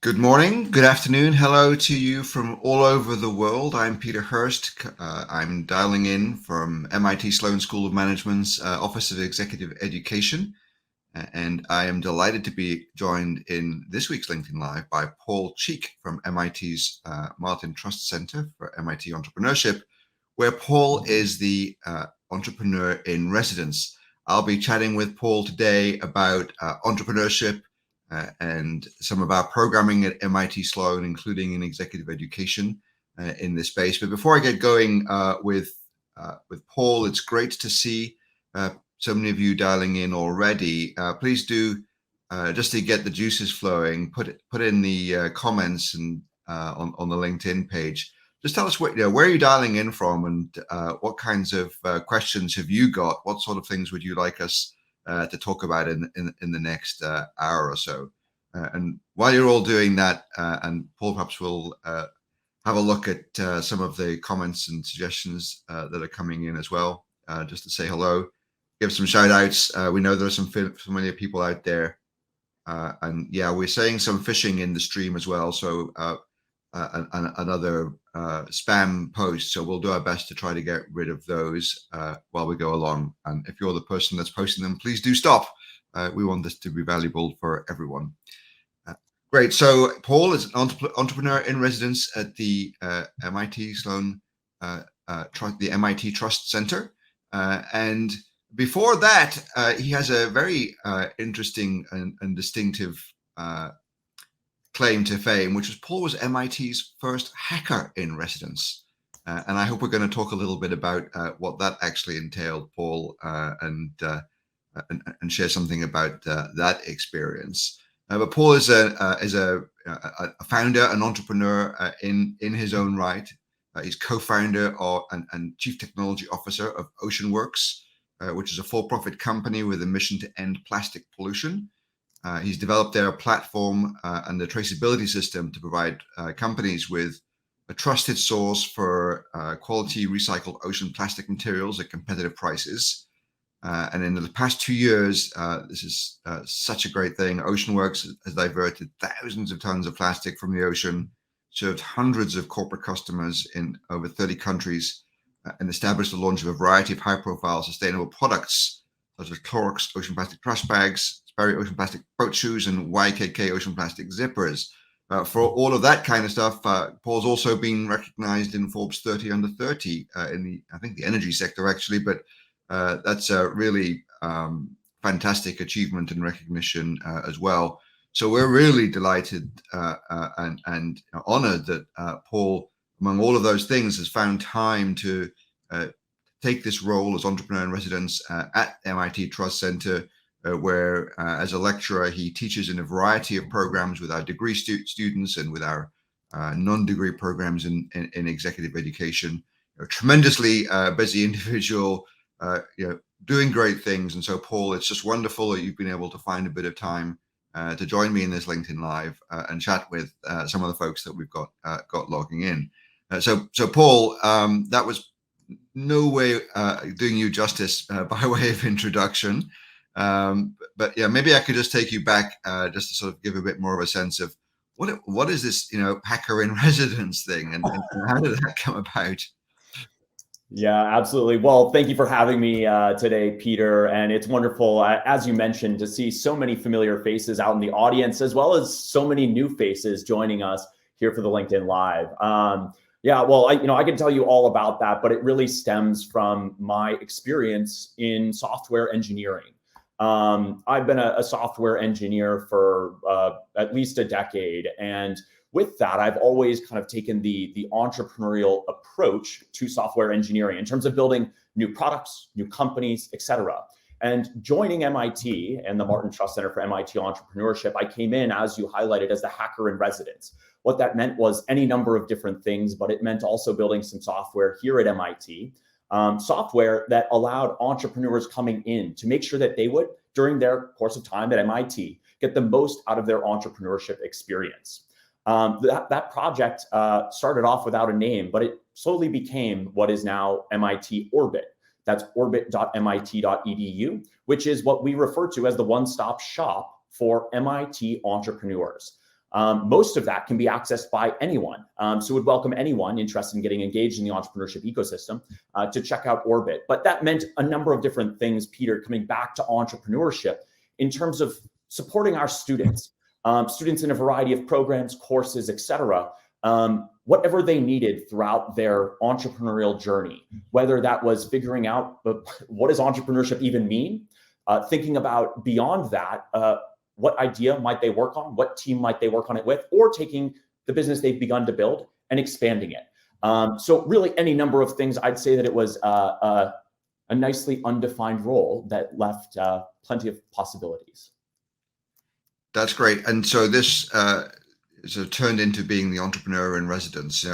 Good morning, good afternoon. Hello to you from all over the world. I'm Peter Hurst. I'm dialing in from MIT Sloan School of Management's Office of Executive Education. And I am delighted to be joined in this week's LinkedIn Live by Paul Cheek from MIT's Martin Trust Center for MIT Entrepreneurship, where Paul is the entrepreneur in residence. I'll be chatting with Paul today about entrepreneurship and some of our programming at MIT Sloan, including in executive education in this space. But before I get going with Paul, it's great to see so many of you dialing in already. Please do, just to get the juices flowing, put in the comments and on the LinkedIn page. Just tell us where are you dialing in from, and what kinds of questions have you got? What sort of things would you like us to talk about in the next hour or so? And while you're all doing that, and Paul perhaps will have a look at some of the comments and suggestions that are coming in as well, just to say hello, give some shout outs. We know there are some familiar people out there. And yeah, we're saying some phishing in the stream as well. So another spam post. So we'll do our best to try to get rid of those while we go along. And if you're the person that's posting them, please do stop. We want this to be valuable for everyone. Great. So Paul is an entrepreneur in residence at the MIT Sloan, the MIT Trust Center. And before that, he has a very interesting and distinctive claim to fame, which was Paul was MIT's first hacker in residence. And I hope we're going to talk a little bit about what that actually entailed, Paul, and share something about that experience. But Paul is a founder, an entrepreneur in his own right. He's co-founder and chief technology officer of Oceanworks, which is a for-profit company with a mission to end plastic pollution. He's developed their platform and the traceability system to provide companies with a trusted source for quality recycled ocean plastic materials at competitive prices. And in the past 2 years, this is such a great thing. Oceanworks has diverted thousands of tons of plastic from the ocean, served hundreds of corporate customers in over 30 countries, and established the launch of a variety of high-profile sustainable products, such as Clorox ocean plastic trash bags, Sperry ocean plastic boat shoes, and YKK ocean plastic zippers. For all of that kind of stuff, Paul's also been recognized in Forbes 30 under 30 in I think the energy sector actually, but that's a really fantastic achievement and recognition as well. So we're really delighted and honored that Paul, among all of those things, has found time to take this role as entrepreneur in residence at MIT Trust Center, where as a lecturer, he teaches in a variety of programs with our degree students and with our non-degree programs in executive education. A tremendously busy individual, doing great things. And so, Paul, it's just wonderful that you've been able to find a bit of time to join me in this LinkedIn Live and chat with some of the folks that we've got logging in. So Paul, that was no way doing you justice by way of introduction. But yeah, maybe I could just take you back just to sort of give a bit more of a sense of what is this, hacker in residence thing, and how did that come about? Yeah, absolutely. Well, thank you for having me today, Peter. And it's wonderful, as you mentioned, to see so many familiar faces out in the audience, as well as so many new faces joining us here for the LinkedIn Live. Yeah, well, I can tell you all about that, but it really stems from my experience in software engineering. I've been a software engineer for at least a decade, and with that, I've always kind of taken the entrepreneurial approach to software engineering in terms of building new products, new companies, et cetera. And joining MIT and the Martin Trust Center for MIT Entrepreneurship, I came in, as you highlighted, as the hacker in residence. What that meant was any number of different things, but it meant also building some software here at MIT, software that allowed entrepreneurs coming in to make sure that they would, during their course of time at MIT, get the most out of their entrepreneurship experience. That project started off without a name, but it slowly became what is now MIT Orbit. That's orbit.mit.edu, which is what we refer to as the one-stop shop for MIT entrepreneurs. Most of that can be accessed by anyone. So we'd welcome anyone interested in getting engaged in the entrepreneurship ecosystem to check out Orbit. But that meant a number of different things, Peter, coming back to entrepreneurship in terms of supporting our students, students in a variety of programs, courses, et cetera, whatever they needed throughout their entrepreneurial journey, whether that was figuring out what does entrepreneurship even mean, thinking about beyond that, what idea might they work on, what team might they work on it with, or taking the business they've begun to build and expanding it. So really any number of things. I'd say that it was a nicely undefined role that left plenty of possibilities. That's great. And so this sort of turned into being the entrepreneur in residence.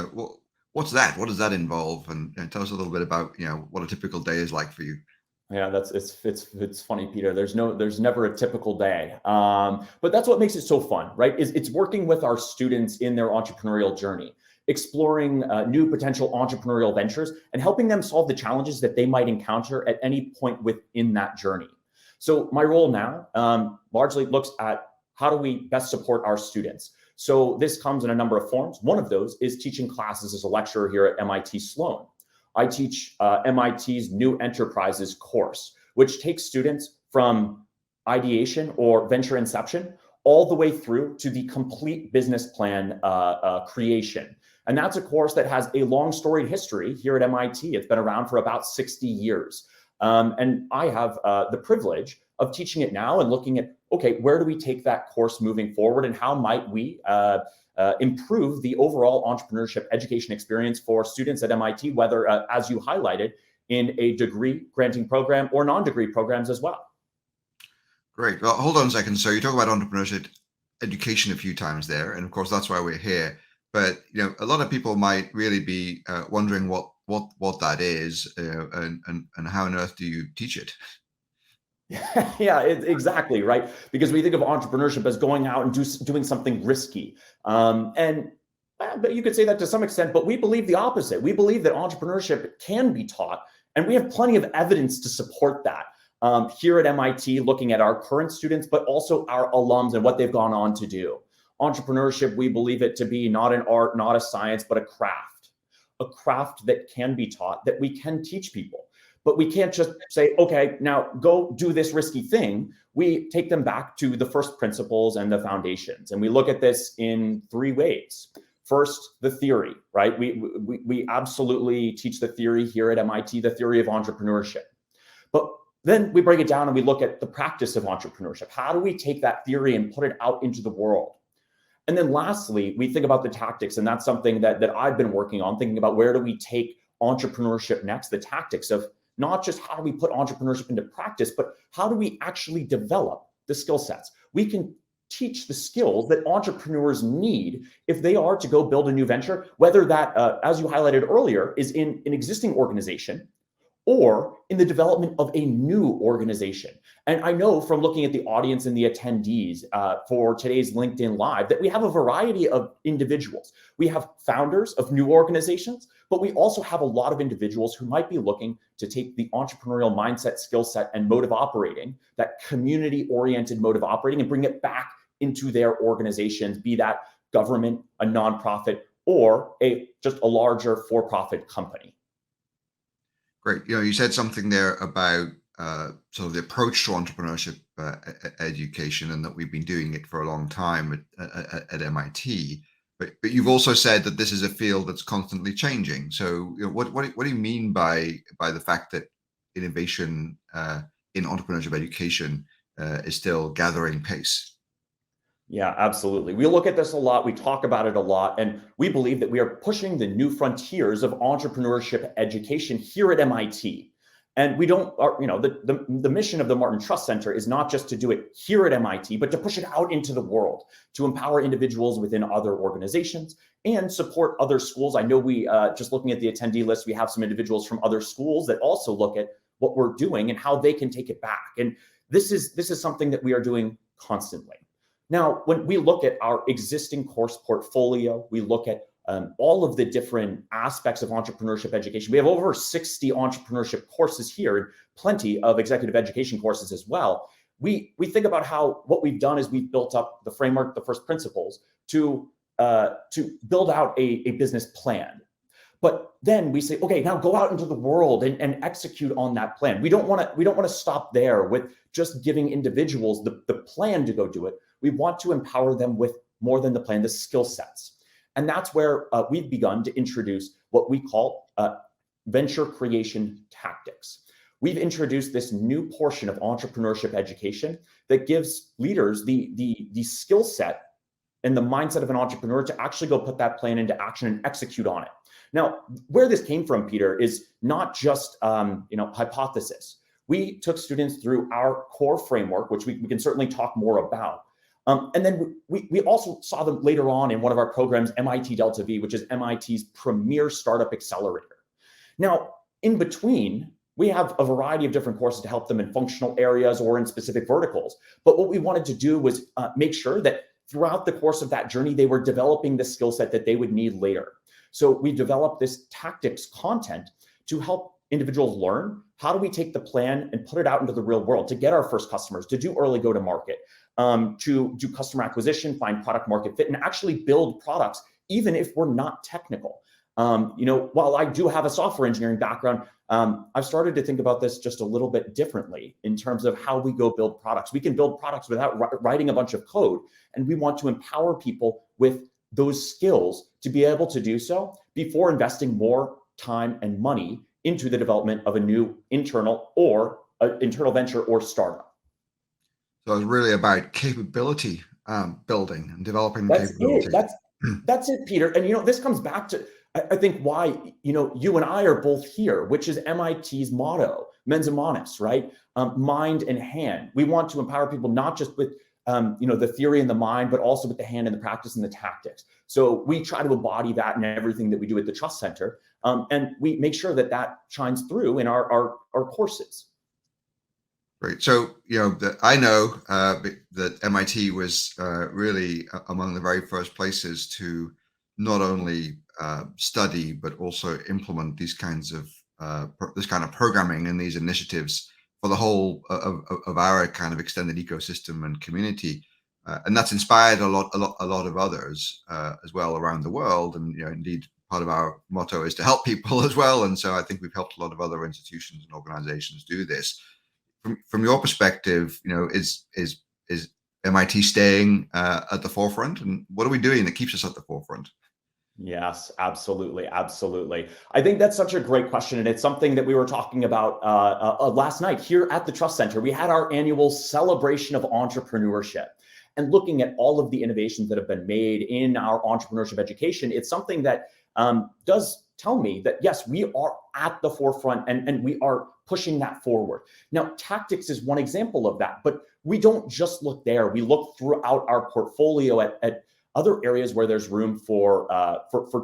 What's that? What does that involve? And tell us a little bit about what a typical day is like for you. Yeah, it's funny, Peter. There's never a typical day, but that's what makes it so fun, right? It's working with our students in their entrepreneurial journey, exploring new potential entrepreneurial ventures, and helping them solve the challenges that they might encounter at any point within that journey. So my role now largely looks at how do we best support our students. So this comes in a number of forms. One of those is teaching classes as a lecturer here at MIT Sloan. I teach MIT's New Enterprises course, which takes students from ideation or venture inception all the way through to the complete business plan creation. And that's a course that has a long storied history here at MIT. It's been around for about 60 years. And I have the privilege of teaching it now and looking at, okay, where do we take that course moving forward and how might we improve the overall entrepreneurship education experience for students at MIT, whether, as you highlighted, in a degree granting program or non-degree programs as well. Great. Well, hold on a second. So you talk about entrepreneurship education a few times there, and of course that's why we're here. But a lot of people might really be wondering what that is, and how on earth do you teach it? Yeah, exactly, right? Because we think of entrepreneurship as going out and doing something risky. But you could say that to some extent, but we believe the opposite. We believe that entrepreneurship can be taught, and we have plenty of evidence to support that here at MIT, looking at our current students, but also our alums and what they've gone on to do. Entrepreneurship, we believe it to be not an art, not a science, but a craft that can be taught, that we can teach people. But we can't just say, okay, now go do this risky thing. We take them back to the first principles and the foundations. And we look at this in three ways. First, the theory, right? We absolutely teach the theory here at MIT, the theory of entrepreneurship. But then we break it down and we look at the practice of entrepreneurship. How do we take that theory and put it out into the world? And then lastly, we think about the tactics. And that's something that I've been working on, thinking about where do we take entrepreneurship next, the tactics of not just how do we put entrepreneurship into practice, but how do we actually develop the skill sets? We can teach the skills that entrepreneurs need if they are to go build a new venture, whether that, as you highlighted earlier, is in an existing organization or in the development of a new organization. And I know from looking at the audience and the attendees for today's LinkedIn Live that we have a variety of individuals. We have founders of new organizations, but we also have a lot of individuals who might be looking to take the entrepreneurial mindset, skill set, and mode of operating, that community-oriented mode of operating, and bring it back into their organizations, be that government, a nonprofit, or just a larger for-profit company. Great. You said something there about sort of the approach to entrepreneurship education, and that we've been doing it for a long time at MIT. But you've also said that this is a field that's constantly changing. So what do you mean by the fact that innovation in entrepreneurship education is still gathering pace? Yeah, absolutely. We look at this a lot. We talk about it a lot. And we believe that we are pushing the new frontiers of entrepreneurship education here at MIT. And we don't, the mission of the Martin Trust Center is not just to do it here at MIT, but to push it out into the world, to empower individuals within other organizations and support other schools. I know we, just looking at the attendee list, we have some individuals from other schools that also look at what we're doing and how they can take it back. And this is something that we are doing constantly. Now, when we look at our existing course portfolio, we look at all of the different aspects of entrepreneurship education. We have over 60 entrepreneurship courses here and plenty of executive education courses as well. we think about how what we've done is we've built up the framework, the first principles to build out a business plan. But then we say, okay, now go out into the world and execute on that plan. We don't want to stop there with just giving individuals the plan to go do it. We want to empower them with more than the plan, the skill sets. And that's where we've begun to introduce what we call venture creation tactics. We've introduced this new portion of entrepreneurship education that gives leaders the skill set and the mindset of an entrepreneur to actually go put that plan into action and execute on it. Now, where this came from, Peter, is not just hypothesis. We took students through our core framework, which we can certainly talk more about. And then we also saw them later on in one of our programs, MIT Delta V, which is MIT's premier startup accelerator. Now, in between, we have a variety of different courses to help them in functional areas or in specific verticals. But what we wanted to do was make sure that throughout the course of that journey, they were developing the skill set that they would need later. So we developed this tactics content to help individuals learn how do we take the plan and put it out into the real world to get our first customers, to do early go-to-market, to do customer acquisition, find product market fit, and actually build products, even if we're not technical. While I do have a software engineering background, I've started to think about this just a little bit differently in terms of how we go build products. We can build products without writing a bunch of code, and we want to empower people with those skills to be able to do so before investing more time and money into the development of a new internal venture or startup. So it's really about capability building and developing capability. That's it, Peter. And this comes back to, I think, why you and I are both here, which is MIT's motto, mens humanis, right? Mind and hand. We want to empower people not just with the theory and the mind, but also with the hand and the practice and the tactics. So we try to embody that in everything that we do at the Trust Center, and we make sure that shines through in our courses. Great. So, I know that MIT was really among the very first places to not only study, but also implement these kinds of this kind of programming and these initiatives for the whole of our kind of extended ecosystem and community. And that's inspired a lot of others as well around the world. And, indeed, part of our motto is to help people as well. And so I think we've helped a lot of other institutions and organizations do this. From your perspective, is MIT staying at the forefront? And what are we doing that keeps us at the forefront? Yes, absolutely. Absolutely. I think that's such a great question. And it's something that we were talking about last night here at the Trust Center. We had our annual celebration of entrepreneurship. And looking at all of the innovations that have been made in our entrepreneurship education, it's something that does tell me that, yes, we are at the forefront and we are pushing that forward. Now, tactics is one example of that, but we don't just look there. We look throughout our portfolio at other areas where there's room for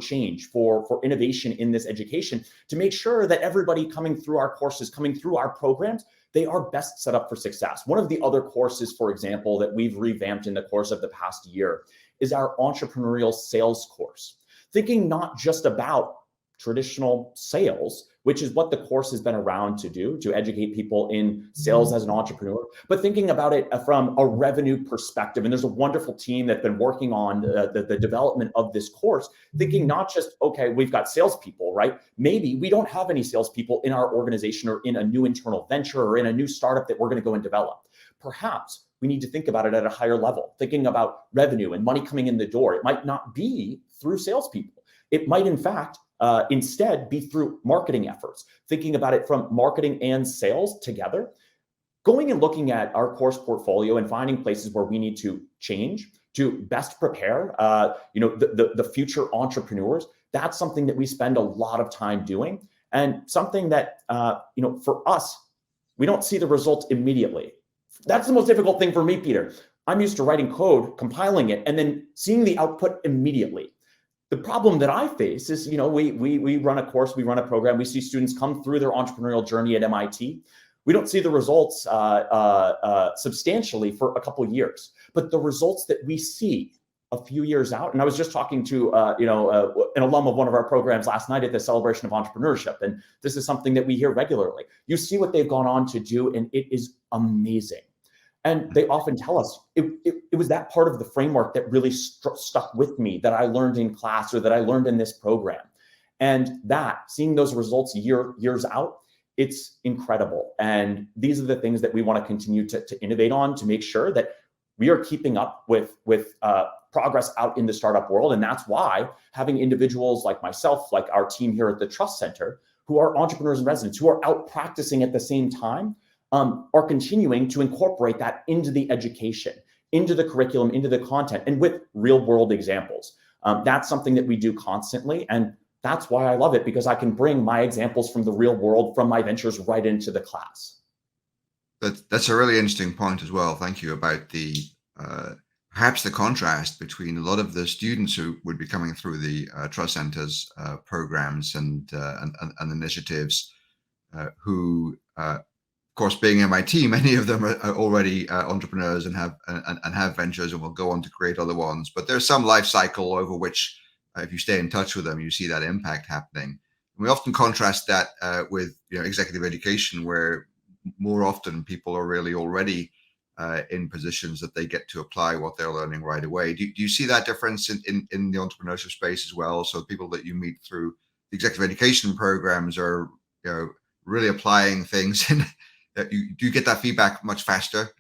change, for innovation in this education, to make sure that everybody coming through our courses, coming through our programs, they are best set up for success. One of the other courses, for example, that we've revamped in the course of the past year is our entrepreneurial sales course. Thinking not just about traditional sales, which is what the course has been around to do, to educate people in sales as an entrepreneur, but thinking about it from a revenue perspective. And there's a wonderful team that's been working on the development of this course, thinking not just, okay, we've got salespeople, right? Maybe we don't have any salespeople in our organization or in a new internal venture or in a new startup that we're going to go and develop. Perhaps we need to think about it at a higher level, thinking about revenue and money coming in the door. It might not be through salespeople. It might, in fact, instead be through marketing efforts, thinking about it from marketing and sales together, going and looking at our course portfolio and finding places where we need to change to best prepare the future entrepreneurs. That's something that we spend a lot of time doing, and something that for us, we don't see the results immediately. That's the most difficult thing for me, Peter. I'm used to writing code, compiling it, and then seeing the output immediately. The problem that I face is, we run a course, we run a program, we see students come through their entrepreneurial journey at MIT. We don't see the results substantially for a couple of years, but the results that we see a few years out, and I was just talking to an alum of one of our programs last night at the celebration of entrepreneurship, and this is something that we hear regularly. You see what they've gone on to do, and it is amazing. And they often tell us it was that part of the framework that really stuck with me, that I learned in class or that I learned in this program. And that, seeing those results years out, it's incredible. And these are the things that we want to continue to innovate on, to make sure that we are keeping up with progress out in the startup world. And that's why having individuals like myself, like our team here at the Trust Center, who are entrepreneurs in residence, who are out practicing at the same time, are continuing to incorporate that into the education, into the curriculum, into the content, and with real world examples. That's something that we do constantly. And that's why I love it, because I can bring my examples from the real world, from my ventures, right into the class. That's a really interesting point as well. Thank you, about the perhaps the contrast between a lot of the students who would be coming through the Trust Center's programs and initiatives, who, of course, being MIT, many of them are already entrepreneurs and have ventures and will go on to create other ones. But there's some life cycle over which, if you stay in touch with them, you see that impact happening. And we often contrast that with executive education, where more often people are really already in positions that they get to apply what they're learning right away. Do you see that difference in the entrepreneurship space as well? So people that you meet through the executive education programs are really applying things, and do you get that feedback much faster?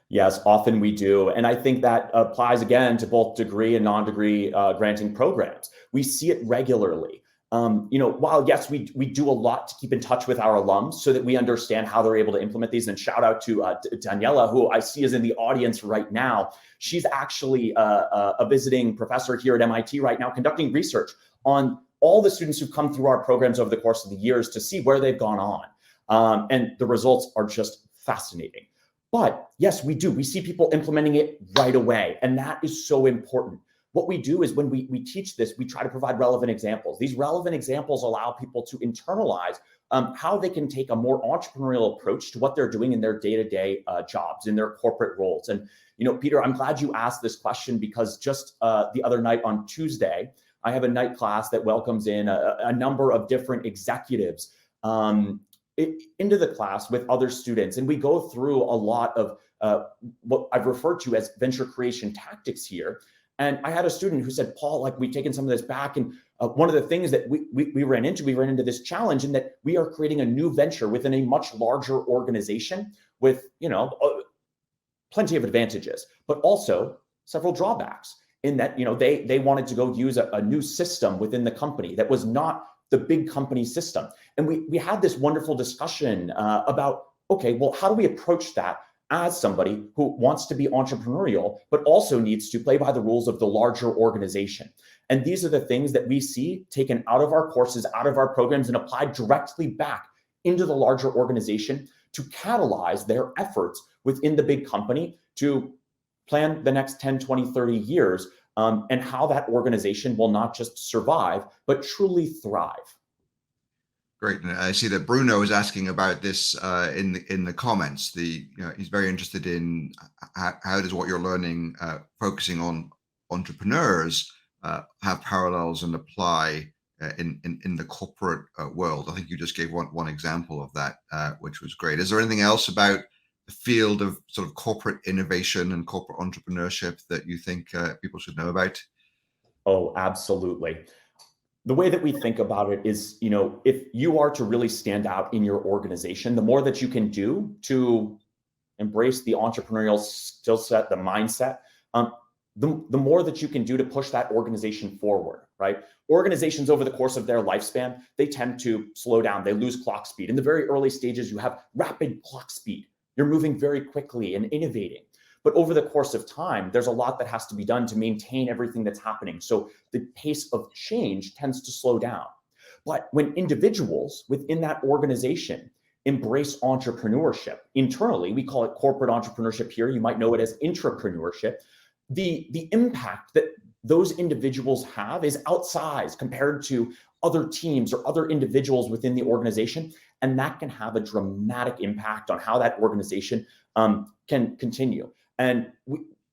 Yes, often we do. And I think that applies again to both degree and non-degree granting programs. We see it regularly. While yes, we do a lot to keep in touch with our alums so that we understand how they're able to implement these. And shout out to Daniela, who I see is in the audience right now. She's actually a visiting professor here at MIT right now, conducting research on all the students who've come through our programs over the course of the years to see where they've gone on. And the results are just fascinating. But yes, we do. We see people implementing it right away. And that is so important. What we do is when we teach this, we try to provide relevant examples. These relevant examples allow people to internalize how they can take a more entrepreneurial approach to what they're doing in their day-to-day jobs, in their corporate roles. And, Peter, I'm glad you asked this question, because just the other night on Tuesday, I have a night class that welcomes in a number of different executives into the class with other students. And we go through a lot of what I've referred to as venture creation tactics here. And I had a student who said, Paul, like, we've taken some of this back. And one of the things that we ran into this challenge in that we are creating a new venture within a much larger organization with, plenty of advantages, but also several drawbacks in that, they wanted to go use a new system within the company that was not the big company system. And we had this wonderful discussion about, okay, well, how do we approach that as somebody who wants to be entrepreneurial, but also needs to play by the rules of the larger organization? And these are the things that we see taken out of our courses, out of our programs, and applied directly back into the larger organization to catalyze their efforts within the big company to plan the next 10, 20, 30 years, and how that organization will not just survive, but truly thrive. Great. And I see that Bruno is asking about this in the comments. He's very interested in how does what you're learning, focusing on entrepreneurs, have parallels and apply in the corporate world. I think you just gave one example of that, which was great. Is there anything else about the field of sort of corporate innovation and corporate entrepreneurship that you think people should know about? Oh, absolutely. The way that we think about it is, if you are to really stand out in your organization, the more that you can do to embrace the entrepreneurial skill set, the mindset, the more that you can do to push that organization forward, right? Organizations over the course of their lifespan, they tend to slow down. They lose clock speed. In the very early stages, you have rapid clock speed. You're moving very quickly and innovating. But over the course of time, there's a lot that has to be done to maintain everything that's happening. So the pace of change tends to slow down. But when individuals within that organization embrace entrepreneurship, internally, we call it corporate entrepreneurship here. You might know it as intrapreneurship. The impact that those individuals have is outsized compared to other teams or other individuals within the organization. And that can have a dramatic impact on how that organization can continue. And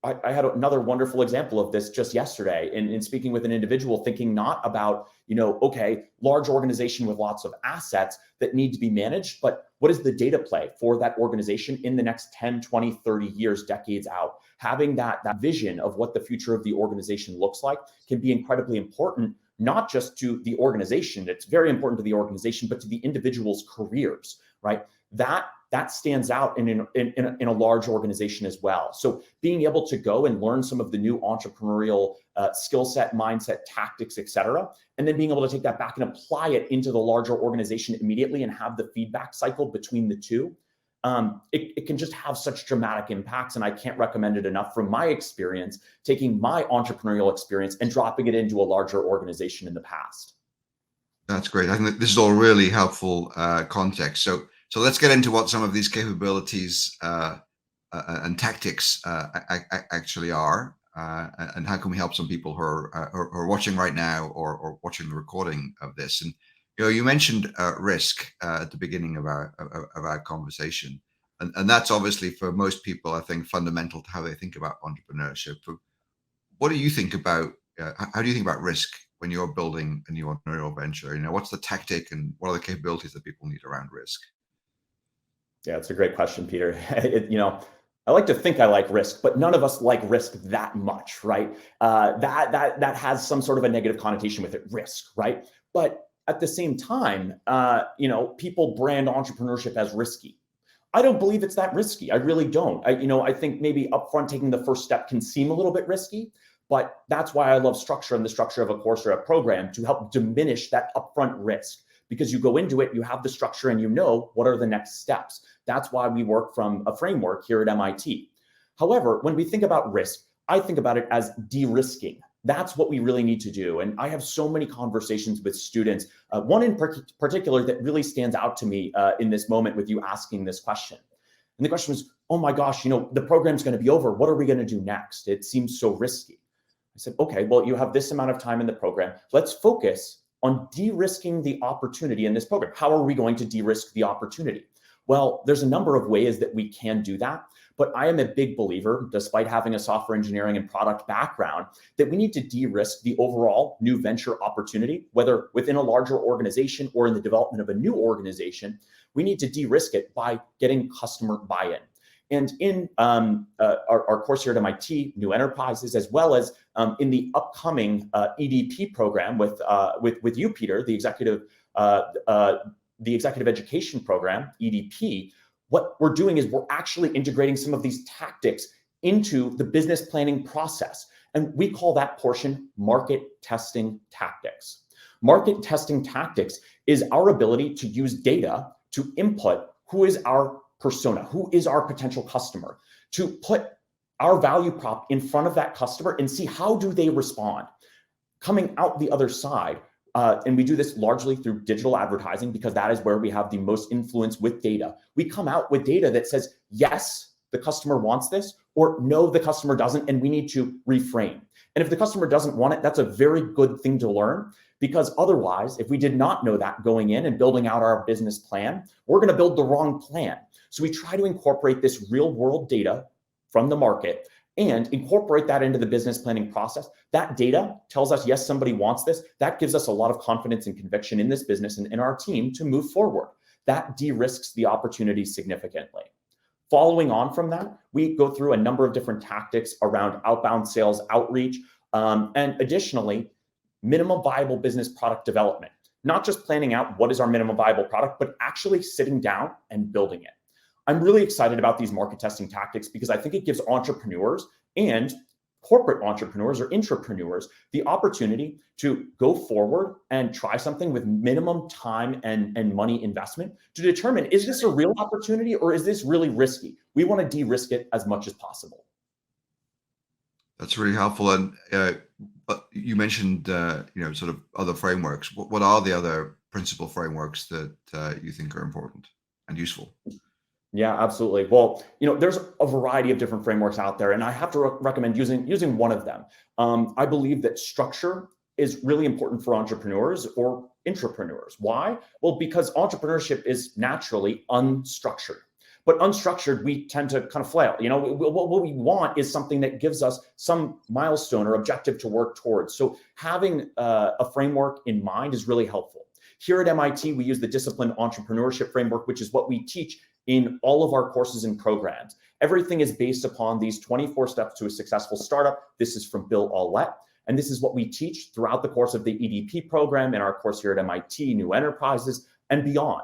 I had another wonderful example of this just yesterday in speaking with an individual, thinking not about, okay, large organization with lots of assets that need to be managed, but what is the data play for that organization in the next 10, 20, 30 years, decades out? Having that vision of what the future of the organization looks like can be incredibly important, not just to the organization. It's very important to the organization, but to the individual's careers, right? That stands out in a large organization as well. So being able to go and learn some of the new entrepreneurial skill set, mindset, tactics, et cetera, and then being able to take that back and apply it into the larger organization immediately and have the feedback cycle between the two, it can just have such dramatic impacts. And I can't recommend it enough from my experience, taking my entrepreneurial experience and dropping it into a larger organization in the past. That's great. I think that this is all really helpful context. So let's get into what some of these capabilities and tactics actually are, and how can we help some people who are watching right now or watching the recording of this. And you mentioned risk at the beginning of our conversation, and that's obviously for most people, I think, fundamental to how they think about entrepreneurship. But what do you think about? How do you think about risk when you're building a new entrepreneurial venture? What's the tactic and what are the capabilities that people need around risk? Yeah, it's a great question, Peter. I like to think I like risk, but none of us like risk that much, right? That has some sort of a negative connotation with it, risk, right? But at the same time, people brand entrepreneurship as risky. I don't believe it's that risky. I really don't. I think maybe upfront taking the first step can seem a little bit risky, but that's why I love structure and the structure of a course or a program to help diminish that upfront risk. Because you go into it, you have the structure and you know what are the next steps. That's why we work from a framework here at MIT. However, when we think about risk, I think about it as de-risking. That's what we really need to do. And I have so many conversations with students, one in particular that really stands out to me in this moment with you asking this question. And the question was, oh my gosh, the program's going to be over. What are we going to do next? It seems so risky. I said, okay, well, you have this amount of time in the program. Let's focus on de-risking the opportunity in this program. How are we going to de-risk the opportunity? Well, there's a number of ways that we can do that, but I am a big believer, despite having a software engineering and product background, that we need to de-risk the overall new venture opportunity, whether within a larger organization or in the development of a new organization. We need to de-risk it by getting customer buy-in. And in our course here at MIT, New Enterprises, as well as in the upcoming EDP program with you, Peter, the executive education program, EDP, what we're doing is we're actually integrating some of these tactics into the business planning process. And we call that portion market testing tactics. Market testing tactics is our ability to use data to input who is our persona, who is our potential customer, to put our value prop in front of that customer and see how do they respond. Coming out the other side, and we do this largely through digital advertising because that is where we have the most influence with data. We come out with data that says, yes, the customer wants this, or no, the customer doesn't, and we need to reframe. And if the customer doesn't want it, that's a very good thing to learn, because otherwise, if we did not know that going in and building out our business plan, we're going to build the wrong plan. So we try to incorporate this real world data from the market and incorporate that into the business planning process. That data tells us, yes, somebody wants this. That gives us a lot of confidence and conviction in this business and in our team to move forward. That de-risks the opportunity significantly. Following on from that, we go through a number of different tactics around outbound sales outreach, and additionally, minimum viable business product development. Not just planning out what is our minimum viable product, but actually sitting down and building it. I'm really excited about these market testing tactics because I think it gives entrepreneurs and corporate entrepreneurs or intrapreneurs the opportunity to go forward and try something with minimum time and money investment to determine, is this a real opportunity or is this really risky? We want to de-risk it as much as possible. That's really helpful. And you mentioned, sort of other frameworks. What are the other principal frameworks that you think are important and useful? Yeah, absolutely. Well, there's a variety of different frameworks out there, and I have to recommend using one of them. I believe that structure is really important for entrepreneurs or intrapreneurs. Why? Well, because entrepreneurship is naturally unstructured. But unstructured, we tend to kind of flail. What we want is something that gives us some milestone or objective to work towards. So having a framework in mind is really helpful. Here at MIT, we use the discipline entrepreneurship framework, which is what we teach in all of our courses and programs. Everything is based upon these 24 steps to a successful startup. This is from Bill Aulett. And this is what we teach throughout the course of the EDP program in our course here at MIT, New Enterprises, and beyond.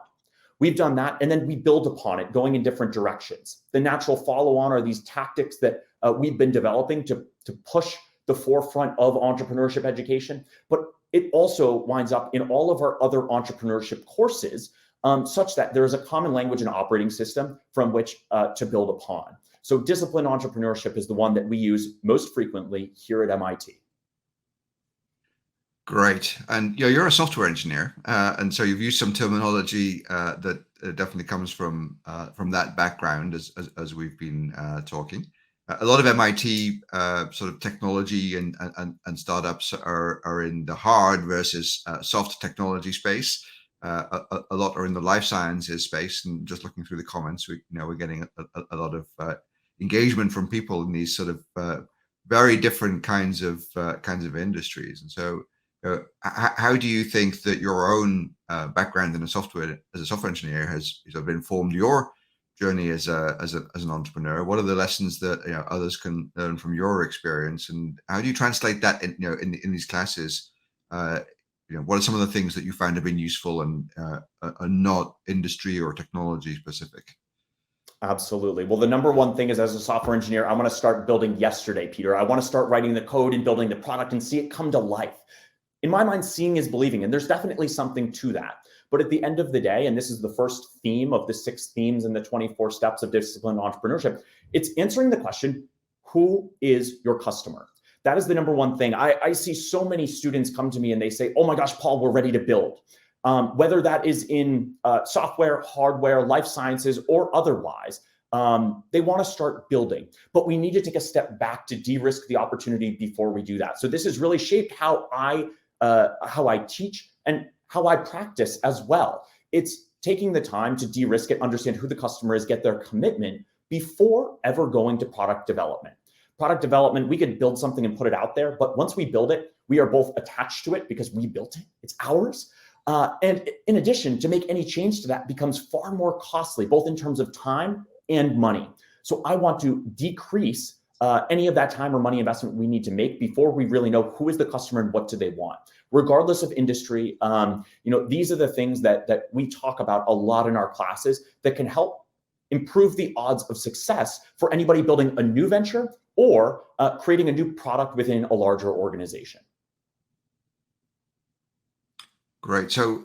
We've done that, and then we build upon it, going in different directions. The natural follow-on are these tactics that we've been developing to push the forefront of entrepreneurship education, but it also winds up in all of our other entrepreneurship courses, such that there is a common language and operating system from which to build upon. So discipline entrepreneurship is the one that we use most frequently here at MIT. Great. And you're a software engineer, and so you've used some terminology that definitely comes from that background as we've been talking. A lot of MIT sort of technology and startups are in the hard versus soft technology space. A lot are in the life sciences space, and just looking through the comments, we're getting a lot of engagement from people in these sort of very different kinds of industries. And so, how do you think that your own background in as a software engineer has sort of informed your journey as an entrepreneur? What are the lessons that others can learn from your experience, and how do you translate that in these classes? What are some of the things that you found have been useful and are not industry or technology specific? Absolutely. Well, the number one thing is, as a software engineer, I want to start building yesterday, Peter. I want to start writing the code and building the product and see it come to life. In my mind, seeing is believing, and there's definitely something to that. But at the end of the day, and this is the first theme of the 6 themes in the 24 steps of disciplined entrepreneurship, it's answering the question, who is your customer? That is the number one thing. I see so many students come to me and they say, oh my gosh, Paul, we're ready to build. Whether that is in software, hardware, life sciences, or otherwise, they want to start building. But we need to take a step back to de-risk the opportunity before we do that. So this has really shaped how I teach and how I practice as well. It's taking the time to de-risk it, understand who the customer is, get their commitment before ever going to product development. Product development, we could build something and put it out there, but once we build it, we are both attached to it because we built it, it's ours. And in addition, to make any change to that becomes far more costly, both in terms of time and money. So I want to decrease any of that time or money investment we need to make before we really know who is the customer and what do they want. Regardless of industry, these are the things that we talk about a lot in our classes that can help improve the odds of success for anybody building a new venture or creating a new product within a larger organization. Great. So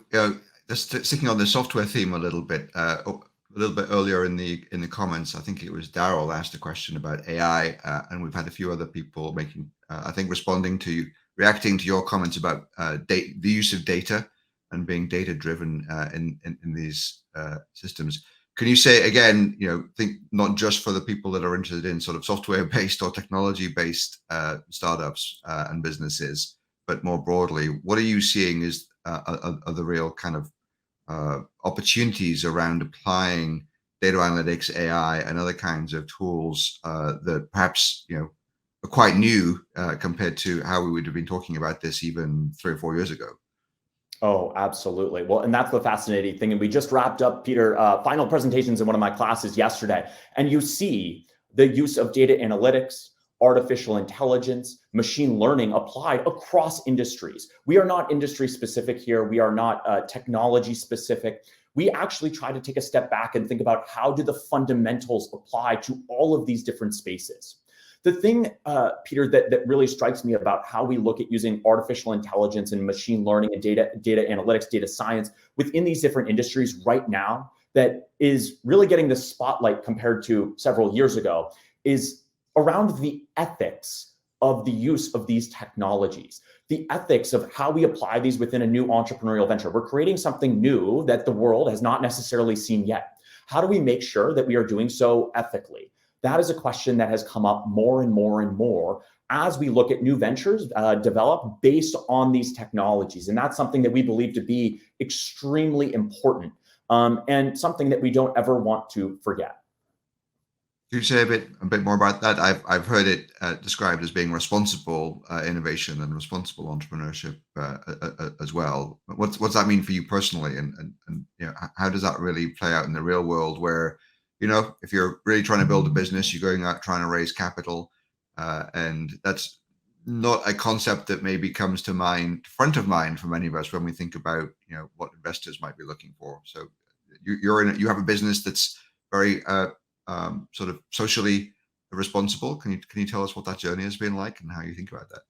just sticking on the software theme a little bit earlier in the comments, I think it was Daryl asked a question about AI, and we've had a few other people making, reacting to your comments about the use of data and being data driven in these systems. Can you say again, think not just for the people that are interested in sort of software based or technology based startups and businesses, but more broadly, what are you seeing is are the real kind of opportunities around applying data analytics, AI, and other kinds of tools that perhaps are quite new compared to how we would have been talking about this even 3 or 4 years ago? Oh, absolutely. Well, and that's the fascinating thing. And we just wrapped up, Peter, final presentations in one of my classes yesterday. And you see the use of data analytics, artificial intelligence, machine learning applied across industries. We are not industry specific here. We are not technology specific. We actually try to take a step back and think about how do the fundamentals apply to all of these different spaces. The thing, Peter, that really strikes me about how we look at using artificial intelligence and machine learning and data analytics, data science within these different industries right now that is really getting the spotlight compared to several years ago is around the ethics of the use of these technologies, the ethics of how we apply these within a new entrepreneurial venture. We're creating something new that the world has not necessarily seen yet. How do we make sure that we are doing so ethically? That is a question that has come up more and more and more as we look at new ventures develop based on these technologies. And that's something that we believe to be extremely important and something that we don't ever want to forget. Could you say a bit more about that? I've heard it described as being responsible innovation and responsible entrepreneurship as well. What's that mean for you personally, and you know, how does that really play out in the real world? Where, you know, if you're really trying to build a business, you're going out trying to raise capital, and that's not a concept that maybe comes to mind, front of mind for many of us when we think about, you know, what investors might be looking for. So you have a business that's very sort of socially responsible. Can you tell us what that journey has been like and how you think about that?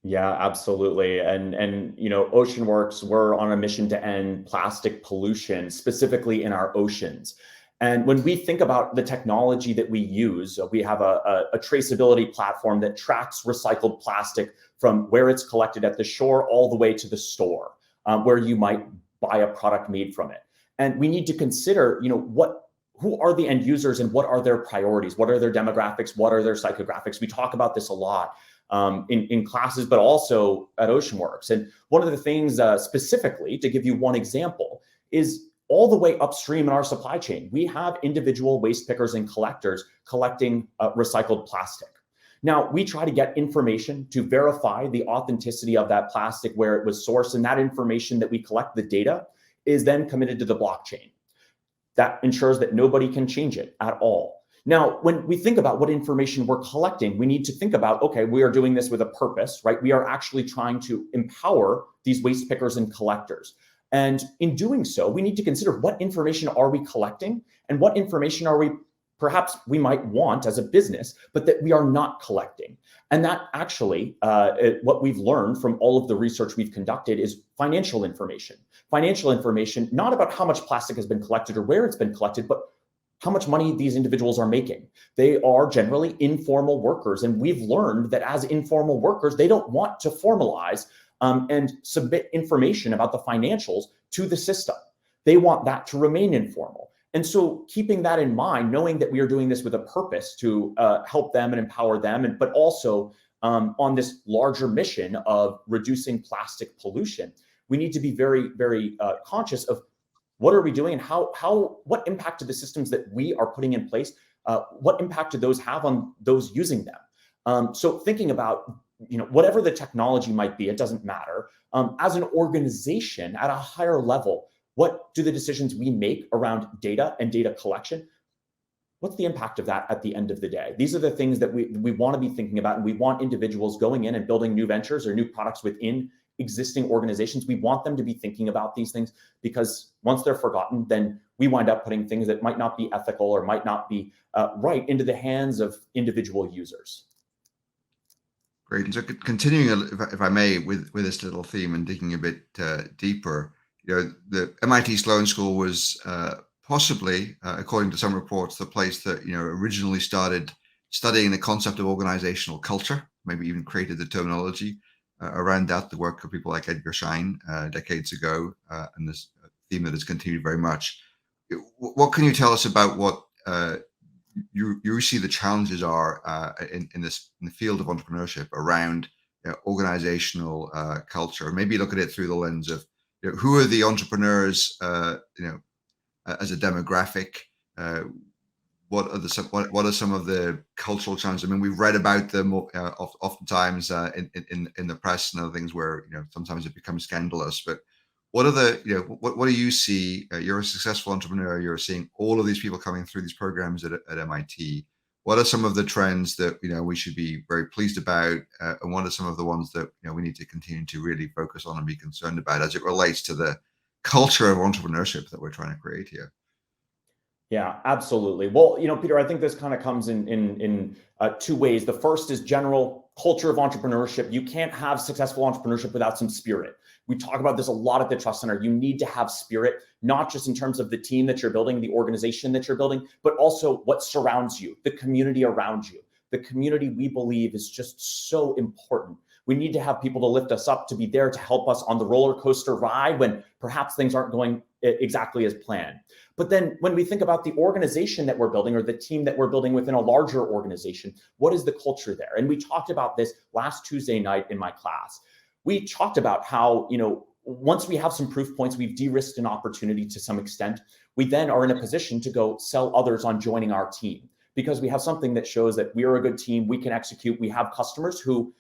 Yeah, absolutely. And you know, Oceanworks, we're on a mission to end plastic pollution, specifically in our oceans. And when we think about the technology that we use, we have a traceability platform that tracks recycled plastic from where it's collected at the shore all the way to the store, where you might buy a product made from it. And we need to consider, you know, who are the end users and what are their priorities? What are their demographics? What are their psychographics? We talk about this a lot in classes, but also at Oceanworks. And one of the things specifically, to give you one example, is all the way upstream in our supply chain, we have individual waste pickers and collectors collecting recycled plastic. Now, we try to get information to verify the authenticity of that plastic, where it was sourced, and that information that we collect, the data, is then committed to the blockchain. That ensures that nobody can change it at all. Now, when we think about what information we're collecting, we need to think about, okay, we are doing this with a purpose, right? We are actually trying to empower these waste pickers and collectors. And in doing so, we need to consider what information are we collecting and what information are we might want as a business, but that we are not collecting. And that actually, what we've learned from all of the research we've conducted is financial information. Financial information, not about how much plastic has been collected or where it's been collected, but how much money these individuals are making. They are generally informal workers. And we've learned that as informal workers, they don't want to formalize and submit information about the financials to the system. They want that to remain informal. And so keeping that in mind, knowing that we are doing this with a purpose to help them and empower them, but also on this larger mission of reducing plastic pollution, we need to be very, very conscious of what are we doing and what impact do the systems that we are putting in place, what impact do those have on those using them? So thinking about, you know, whatever the technology might be, it doesn't matter. As an organization at a higher level, what do the decisions we make around data and data collection? What's the impact of that at the end of the day? These are the things that we want to be thinking about, and we want individuals going in and building new ventures or new products within existing organizations. We want them to be thinking about these things, because once they're forgotten, then we wind up putting things that might not be ethical or might not be right into the hands of individual users. Great. And so continuing, if I may, with this little theme and digging a bit deeper, you know, the MIT Sloan School was possibly, according to some reports, the place that, you know, originally started studying the concept of organizational culture, maybe even created the terminology around that, the work of people like Edgar Schein decades ago, and this theme that has continued very much. What can you tell us about what you see the challenges are in the field of entrepreneurship around, you know, organizational culture? Maybe look at it through the lens of, you know, who are the entrepreneurs, you know, as a demographic. What are some of the cultural challenges? I mean, we've read about them oftentimes in the press and other things where, you know, sometimes it becomes scandalous. But what are the, you know, what do you see? You're a successful entrepreneur. You're seeing all of these people coming through these programs at MIT. What are some of the trends that, you know, we should be very pleased about, and what are some of the ones that, you know, we need to continue to really focus on and be concerned about as it relates to the culture of entrepreneurship that we're trying to create here? Yeah, absolutely. Well, you know, Peter, I think this kind of comes in two ways. The first is general culture of entrepreneurship. You can't have successful entrepreneurship without some spirit. We talk about this a lot at the Trust Center. You need to have spirit, not just in terms of the team that you're building, the organization that you're building, but also what surrounds you, the community around you. The community, we believe, is just so important. We need to have people to lift us up, to be there to help us on the roller coaster ride when perhaps things aren't going exactly as planned. But then when we think about the organization that we're building or the team that we're building within a larger organization, what is the culture there? And we talked about this last Tuesday night in my class. We talked about how, you know, once we have some proof points, we've de-risked an opportunity to some extent. We then are in a position to go sell others on joining our team. because we have something that shows that we are a good team, we can execute, we have customers who,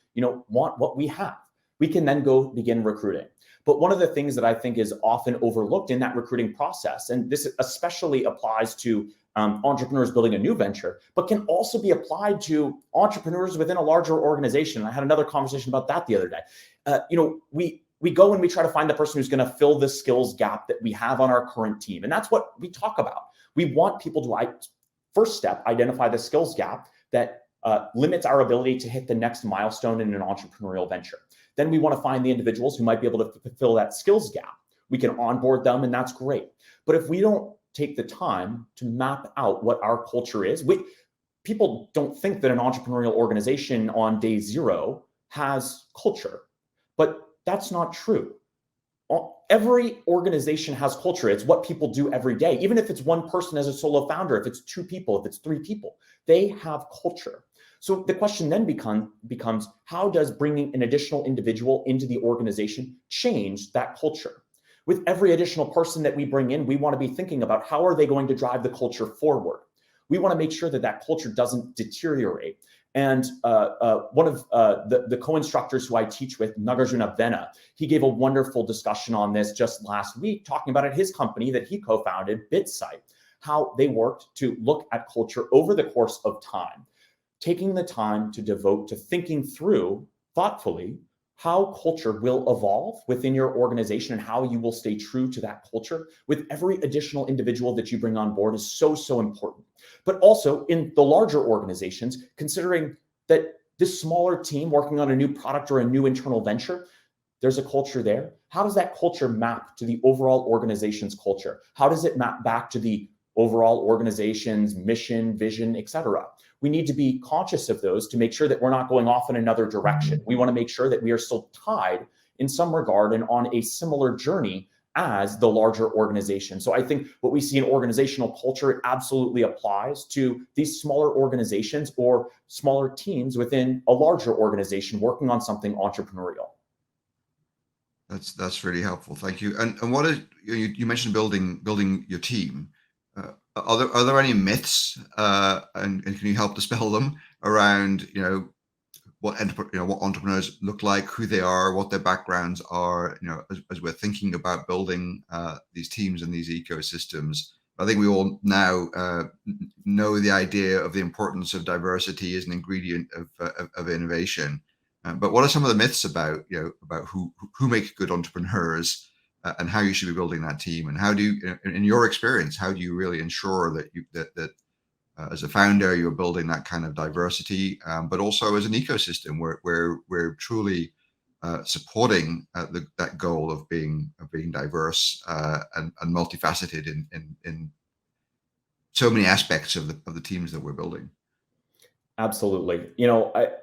want what we have. We can then go begin recruiting. But one of the things that I think is often overlooked in that recruiting process, and this especially applies to entrepreneurs building a new venture, but can also be applied to entrepreneurs within a larger organization. I had another conversation about that the other day. We go and we try to find the person who's going to fill the skills gap that we have on our current team. And that's what we talk about. We want people to, first step, identify the skills gap that limits our ability to hit the next milestone in an entrepreneurial venture. Then we want to find the individuals who might be able to fulfill that skills gap. We can onboard them, and that's great. But if we don't take the time to map out what our culture is, people don't think that an entrepreneurial organization on day zero has culture, but that's not true. Every organization has culture. It's what people do every day. Even if it's one person as a solo founder, if it's 2 people, if it's 3 people, they have culture. So the question then becomes, how does bringing an additional individual into the organization change that culture? With every additional person that we bring in, we want to be thinking about how are they going to drive the culture forward? We want to make sure that that culture doesn't deteriorate. And one of the co-instructors who I teach with, Nagarjuna Venna, he gave a wonderful discussion on this just last week, talking about at his company that he co-founded, BitSite, how they worked to look at culture over the course of time, taking the time to devote to thinking through thoughtfully how culture will evolve within your organization and how you will stay true to that culture with every additional individual that you bring on board is so, so important. But also in the larger organizations, considering that this smaller team working on a new product or a new internal venture, there's a culture there. How does that culture map to the overall organization's culture? How does it map back to the overall organization's mission, vision, et cetera? We need to be conscious of those to make sure that we're not going off in another direction. We want to make sure that we are still tied in some regard and on a similar journey as the larger organization. So I think what we see in organizational culture, it absolutely applies to these smaller organizations or smaller teams within a larger organization working on something entrepreneurial. That's really helpful. Thank you. And what is, you mentioned building your team. Are there any myths, and can you help dispel them around what entrepreneurs look like, who they are, what their backgrounds are, as we're thinking about building these teams and these ecosystems? I think we all now know the idea of the importance of diversity as an ingredient of innovation. But what are some of the myths about who make good entrepreneurs? And how you should be building that team, and how do you, in your experience, how do you really ensure that as a founder you're building that kind of diversity, but also as an ecosystem where we're truly supporting that goal of being diverse and multifaceted in so many aspects of the teams that we're building. Absolutely.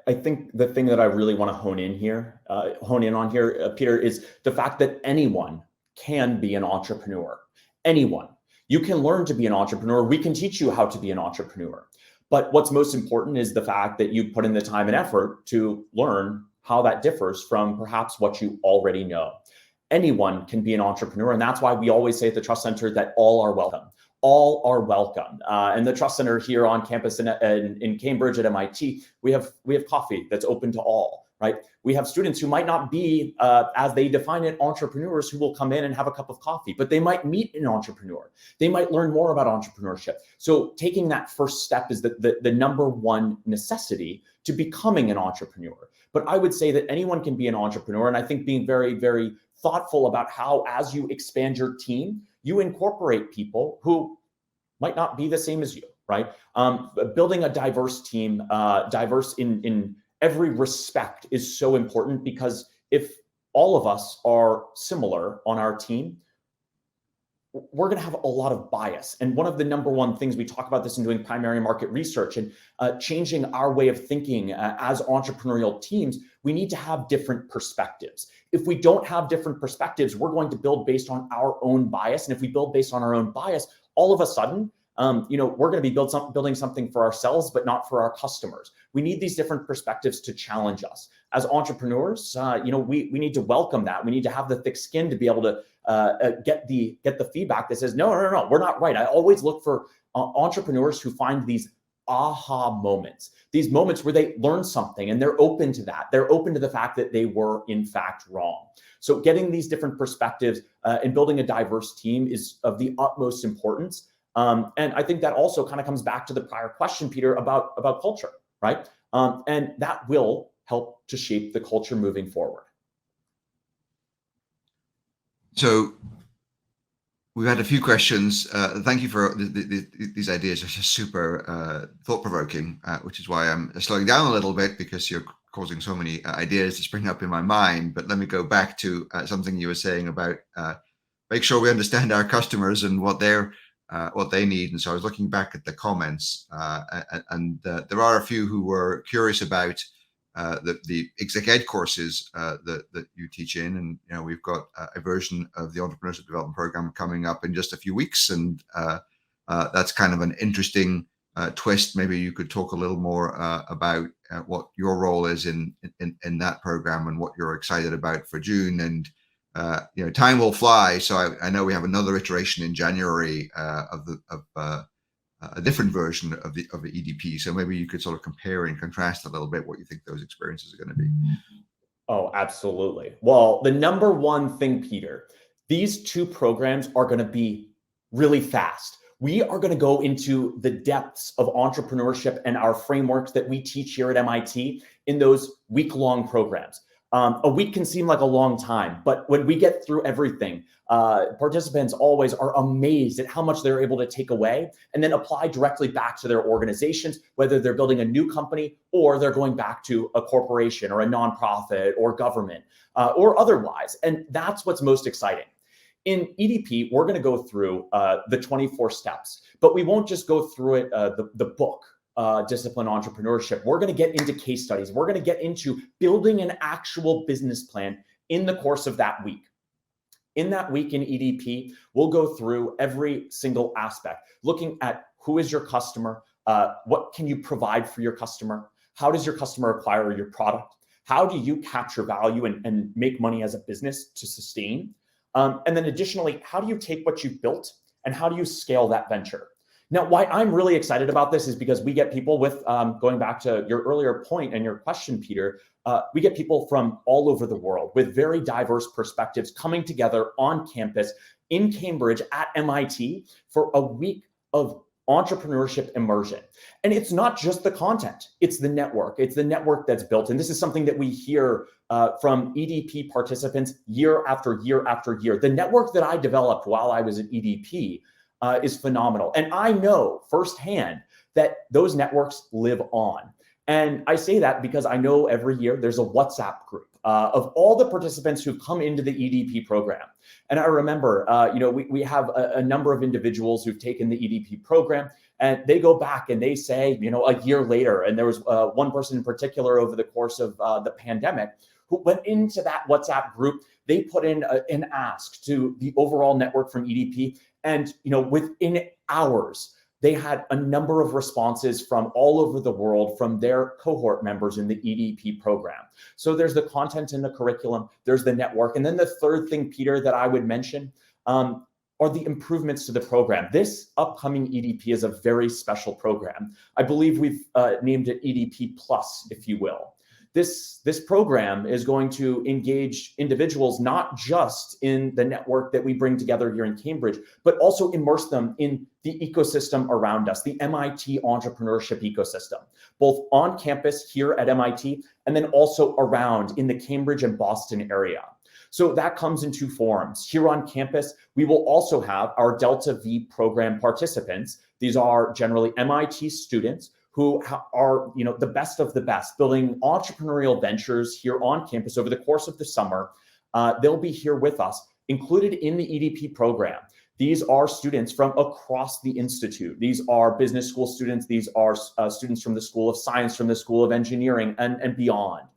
I think the thing that I really want to hone in on here, Peter, is the fact that anyone can be an entrepreneur. Anyone. You can learn to be an entrepreneur. We can teach you how to be an entrepreneur. But what's most important is the fact that you put in the time and effort to learn how that differs from perhaps what you already know. Anyone can be an entrepreneur. And that's why we always say at the Trust Center that all are welcome. All are welcome. And the Trust Center here on campus in Cambridge at MIT, we have coffee that's open to all, right? We have students who might not be, as they define it, entrepreneurs who will come in and have a cup of coffee, but they might meet an entrepreneur. They might learn more about entrepreneurship. So taking that first step is the number one necessity to becoming an entrepreneur. But I would say that anyone can be an entrepreneur. And I think being very, very thoughtful about how, as you expand your team, you incorporate people who might not be the same as you, right? Building a diverse team, diverse in every respect, is so important, because if all of us are similar on our team, we're going to have a lot of bias. And one of the number one things we talk about this in doing primary market research and changing our way of thinking as entrepreneurial teams, we need to have different perspectives. If we don't have different perspectives, we're going to build based on our own bias. And if we build based on our own bias, all of a sudden, we're going to be building something for ourselves, but not for our customers. We need these different perspectives to challenge us. As entrepreneurs, we need to welcome that. We need to have the thick skin to be able to get the feedback that says, no, we're not right. I always look for entrepreneurs who find these aha moments, these moments where they learn something and they're open to that. They're open to the fact that they were in fact wrong. So getting these different perspectives and building a diverse team is of the utmost importance. And I think that also kind of comes back to the prior question, Peter, about culture, right? And that will help to shape the culture moving forward. So we've had a few questions. Thank you for these ideas. Are just super thought-provoking, which is why I'm slowing down a little bit, because you're causing so many ideas to spring up in my mind. But let me go back to something you were saying about make sure we understand our customers and what they need. And so I was looking back at the comments, and there are a few who were curious about the exec ed courses that you teach in. And we've got a version of the Entrepreneurship Development Program coming up in just a few weeks, and that's kind of an interesting twist. Maybe you could talk a little more about what your role is in that program and what you're excited about for June. And time will fly, so I know we have another iteration in January of a different version of the EDP. So maybe you could sort of compare and contrast a little bit what you think those experiences are going to be. Oh, absolutely. Well, the number one thing, Peter, these two programs are going to be really fast. We are going to go into the depths of entrepreneurship and our frameworks that we teach here at MIT in those week-long programs. A week can seem like a long time, but when we get through everything, participants always are amazed at how much they're able to take away and then apply directly back to their organizations, whether they're building a new company or they're going back to a corporation or a nonprofit or government or otherwise. And that's what's most exciting. In EDP, we're going to go through the 24 steps, but we won't just go through it, the book. Discipline entrepreneurship. We're going to get into case studies. We're going to get into building an actual business plan in the course of that week. In that week in EDP, we'll go through every single aspect, looking at who is your customer, what can you provide for your customer, how does your customer acquire your product, how do you capture value and make money as a business to sustain, and then additionally, how do you take what you've built and how do you scale that venture? Now, why I'm really excited about this is because we get people with, going back to your earlier point and your question, Peter, we get people from all over the world with very diverse perspectives coming together on campus in Cambridge at MIT for a week of entrepreneurship immersion. And it's not just the content, it's the network. It's the network that's built. And this is something that we hear from EDP participants year after year after year. The network that I developed while I was at EDP is phenomenal. And I know firsthand that those networks live on. And I say that because I know every year there's a WhatsApp group of all the participants who've come into the EDP program. And I remember, we have a number of individuals who've taken the EDP program and they go back and they say, a year later, and there was one person in particular over the course of the pandemic who went into that WhatsApp group. They put in an ask to the overall network from EDP. And, within hours, they had a number of responses from all over the world from their cohort members in the EDP program. So there's the content in the curriculum, there's the network. And then the third thing, Peter, that I would mention are the improvements to the program. This upcoming EDP is a very special program. I believe we've named it EDP Plus, if you will. This program is going to engage individuals not just in the network that we bring together here in Cambridge, but also immerse them in the ecosystem around us, the MIT entrepreneurship ecosystem, both on campus here at MIT and then also around in the Cambridge and Boston area. So that comes in two forms. Here on campus, we will also have our Delta V program participants. These are generally MIT students who are, the best of the best, building entrepreneurial ventures here on campus over the course of the summer. They'll be here with us, included in the EDP program. These are students from across the institute. These are business school students. These are students from the School of Science, from the School of Engineering, and beyond.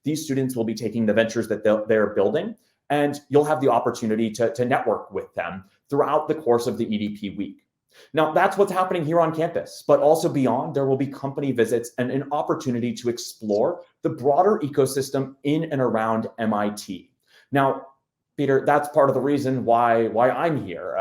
These students will be taking the ventures that they're building, and you'll have the opportunity to network with them throughout the course of the EDP week. Now, that's what's happening here on campus, but also beyond, there will be company visits and an opportunity to explore the broader ecosystem in and around MIT. Now, Peter, that's part of the reason why I'm here.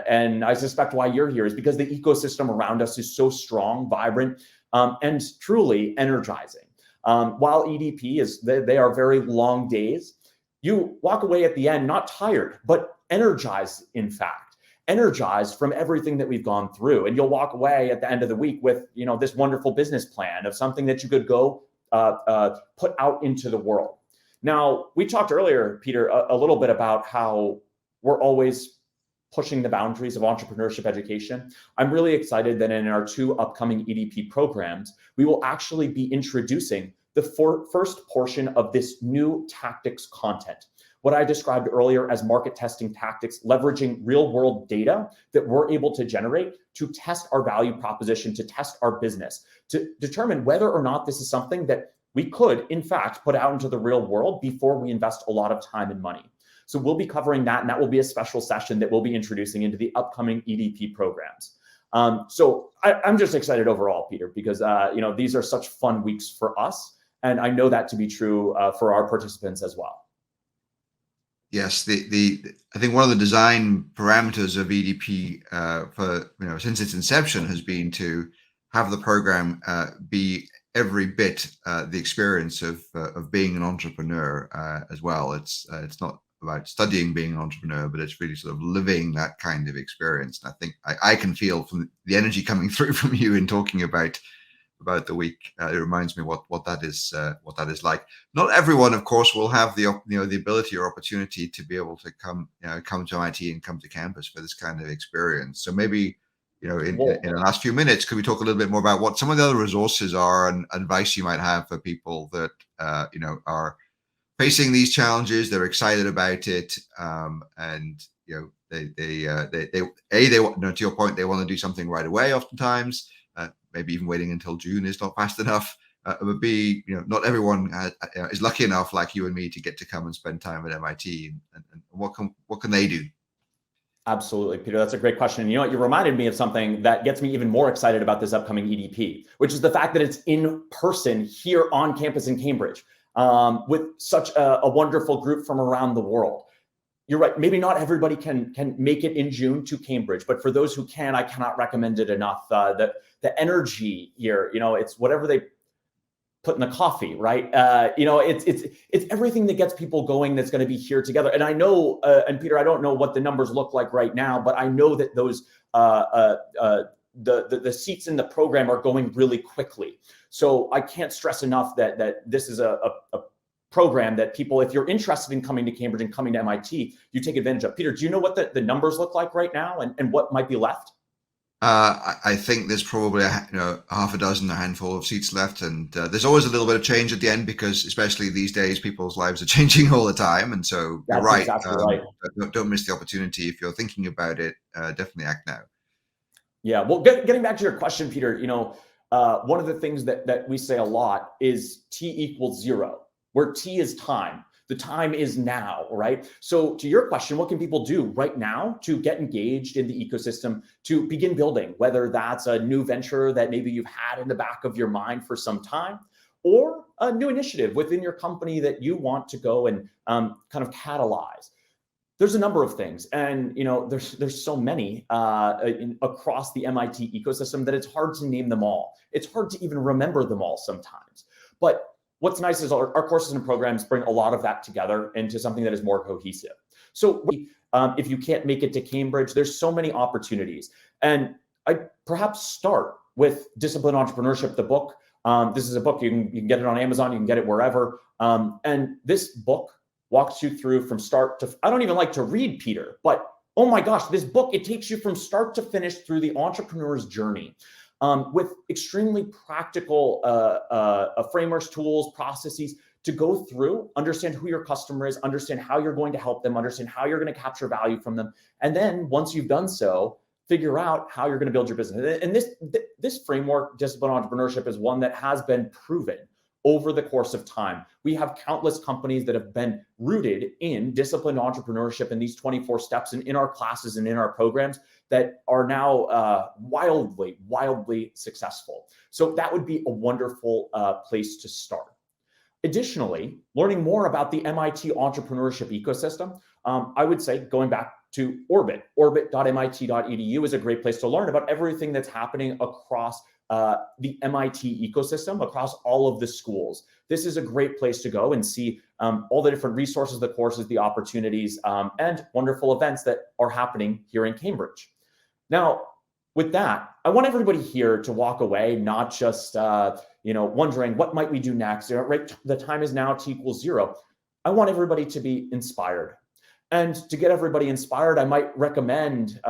And I suspect why you're here is because the ecosystem around us is so strong, vibrant, and truly energizing. While EDP they are very long days, you walk away at the end not tired, but energized, in fact. Energized from everything that we've gone through. And you'll walk away at the end of the week with, this wonderful business plan of something that you could go put out into the world. Now, we talked earlier, Peter, a little bit about how we're always pushing the boundaries of entrepreneurship education. I'm really excited that in our 2 upcoming EDP programs, we will actually be introducing the first portion of this new tactics content. What I described earlier as market testing tactics, leveraging real world data that we're able to generate to test our value proposition, to test our business, to determine whether or not this is something that we could, in fact, put out into the real world before we invest a lot of time and money. So we'll be covering that, and that will be a special session that we'll be introducing into the upcoming EDP programs. So I'm just excited overall, Peter, because these are such fun weeks for us, and I know that to be true for our participants as well. Yes, I think one of the design parameters of EDP since its inception has been to have the program be every bit the experience of being an entrepreneur as well. It's not about studying being an entrepreneur, but it's really sort of living that kind of experience. And I think I can feel from the energy coming through from you in talking about the week. It reminds me what that is like. Not everyone, of course, will have the ability or opportunity to be able to come to MIT and come to campus for this kind of experience. So maybe in the last few minutes, could we talk a little bit more about what some of the other resources are and advice you might have for people that are facing these challenges? They're excited about it, and they to your point, they want to do something right away. Oftentimes, maybe even waiting until June is not fast enough. But B, not everyone is lucky enough, like you and me, to get to come and spend time at MIT. And what can they do? Absolutely, Peter. That's a great question. And you reminded me of something that gets me even more excited about this upcoming EDP, which is the fact that it's in person here on campus in Cambridge with such a wonderful group from around the world. You're right. Maybe not everybody can make it in June to Cambridge, but for those who can, I cannot recommend it enough. The energy here, it's whatever they put in the coffee, right? It's everything that gets people going that's going to be here together. And I know, and Peter, I don't know what the numbers look like right now, but I know that those the seats in the program are going really quickly. So I can't stress enough that this is a program that people, if you're interested in coming to Cambridge and coming to MIT, you take advantage of. Peter, do you know what the numbers look like right now and what might be left? I think there's probably a handful of seats left, and there's always a little bit of change at the end because, especially these days, people's lives are changing all the time. And so you're right. Exactly right. Don't miss the opportunity. If you're thinking about it, definitely act now. Yeah. Well, getting back to your question, Peter, one of the things that we say a lot is T equals 0, where T is time. The time is now, right? So to your question, what can people do right now to get engaged in the ecosystem, to begin building, whether that's a new venture that maybe you've had in the back of your mind for some time, or a new initiative within your company that you want to go and kind of catalyze? There's a number of things, and there's so many across the MIT ecosystem that it's hard to name them all. It's hard to even remember them all sometimes. But what's nice is our courses and programs bring a lot of that together into something that is more cohesive. So if you can't make it to Cambridge, there's so many opportunities. And I perhaps start with Disciplined Entrepreneurship, the book. This is a book, you can get it on Amazon, you can get it wherever. And this book walks you through from start to, I don't even like to read, Peter, but oh my gosh, this book, it takes you from start to finish through the entrepreneur's journey. With extremely practical frameworks, tools, processes to go through, understand who your customer is, understand how you're going to help them, understand how you're going to capture value from them. And then once you've done so, figure out how you're going to build your business. And this framework, Disciplined Entrepreneurship, is one that has been proven over the course of time. We have countless companies that have been rooted in disciplined entrepreneurship and these 24 steps in our classes and in our programs that are now wildly successful. So that would be a wonderful place to start. Additionally, learning more about the MIT entrepreneurship ecosystem, I would say going back to orbit.mit.edu is a great place to learn about everything that's happening across the MIT ecosystem across all of the schools. This is a great place to go and see all the different resources, the courses, the opportunities, and wonderful events that are happening here in Cambridge. Now, with that, I want everybody here to walk away, not just wondering what might we do next. Right, the time is now T=0. I want everybody to be inspired, and to get everybody inspired, I might recommend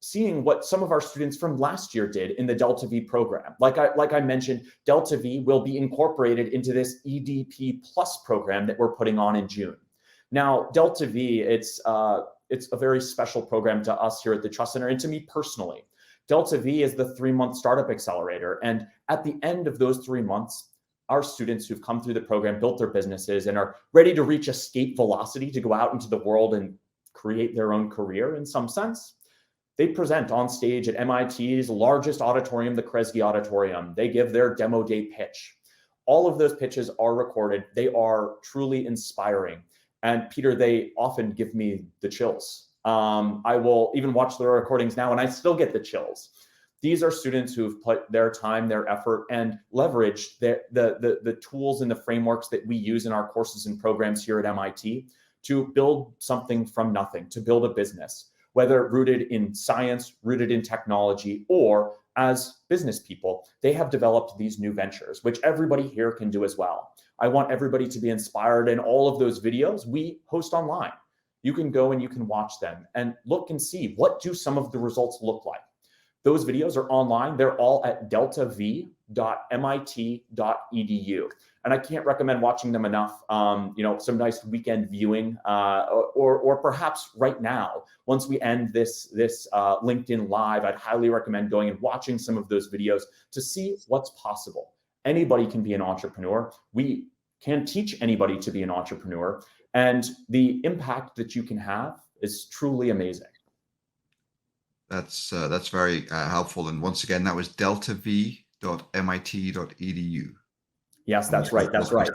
seeing what some of our students from last year did in the Delta V program. Like I mentioned, Delta V will be incorporated into this EDP Plus program that we're putting on in June. Now, Delta V, it's a very special program to us here at the Trust Center and to me personally. Delta V is the 3-month startup accelerator. And at the end of those 3 months, our students who've come through the program, built their businesses, and are ready to reach escape velocity to go out into the world and create their own career in some sense, they present on stage at MIT's largest auditorium, the Kresge Auditorium. They give their demo day pitch. All of those pitches are recorded. They are truly inspiring. And Peter, they often give me the chills. I will even watch the recordings now and I still get the chills. These are students who've put their time, their effort, and leveraged the tools and the frameworks that we use in our courses and programs here at MIT to build something from nothing, to build a business, whether rooted in science, rooted in technology, or as business people, they have developed these new ventures, which everybody here can do as well. I want everybody to be inspired, and all of those videos we host online. You can go and you can watch them and look and see, what do some of the results look like? Those videos are online. They're all at deltav.mit.edu. And I can't recommend watching them enough. Some nice weekend viewing, or perhaps right now, once we end this LinkedIn Live, I'd highly recommend going and watching some of those videos to see what's possible. Anybody can be an entrepreneur. We can teach anybody to be an entrepreneur. And the impact that you can have is truly amazing. That's very helpful. And once again, that was deltav.mit.edu. Yes, that's right. That's right.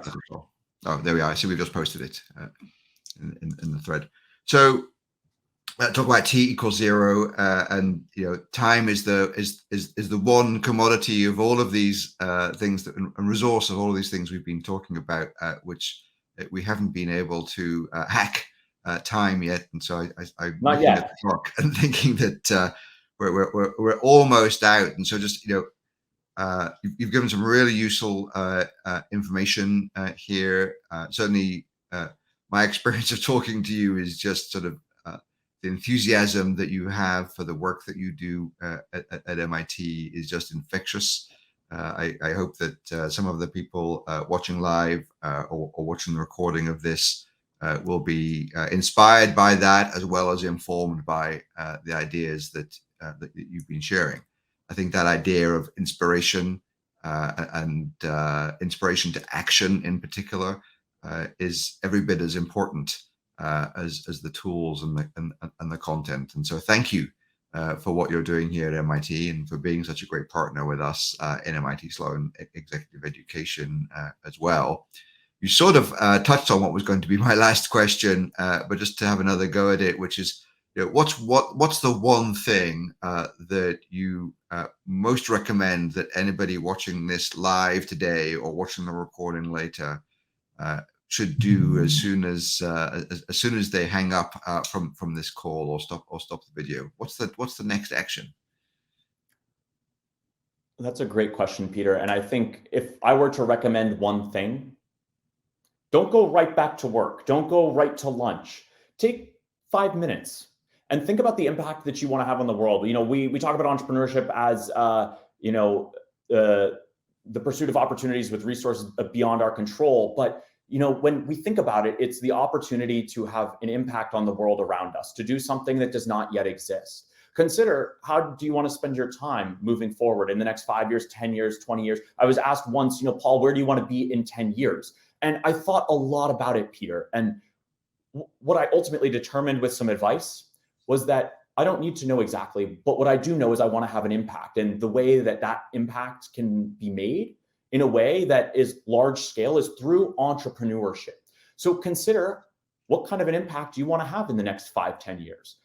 Oh, there we are. I see we've just posted it in the thread. So talk about T=0, and time is the one commodity of all of these things and resource of all of these things we've been talking about, which we haven't been able to hack time yet. And so I'm looking at the clock and thinking that we're almost out. And so just you've given some really useful information here. Certainly, my experience of talking to you is just sort of the enthusiasm that you have for the work that you do at MIT is just infectious. I hope that some of the people watching live or watching the recording of this will be inspired by that, as well as informed by the ideas that you've been sharing. I think that idea of inspiration and inspiration to action in particular is every bit as important as the tools and the content. And so thank you for what you're doing here at MIT and for being such a great partner with us in MIT Sloan Executive Education as well. You sort of touched on what was going to be my last question, but just to have another go at it, which is, what's the one thing that you most recommend that anybody watching this live today or watching the recording later should do as soon as they hang up from this call or stop the video? What's the next action? That's a great question, Peter. And I think if I were to recommend one thing, don't go right back to work. Don't go right to lunch. Take 5 minutes and think about the impact that you want to have on the world. We talk about entrepreneurship as the pursuit of opportunities with resources beyond our control. But when we think about it, it's the opportunity to have an impact on the world around us, to do something that does not yet exist. Consider, how do you want to spend your time moving forward in the next 5 years, 10 years, 20 years? I was asked once, Paul, where do you want to be in 10 years? And I thought a lot about it, Peter. And what I ultimately determined with some advice was that I don't need to know exactly, but what I do know is I want to have an impact. And the way that impact can be made in a way that is large scale is through entrepreneurship. So consider, what kind of an impact do you want to have in the next 5, 10 years?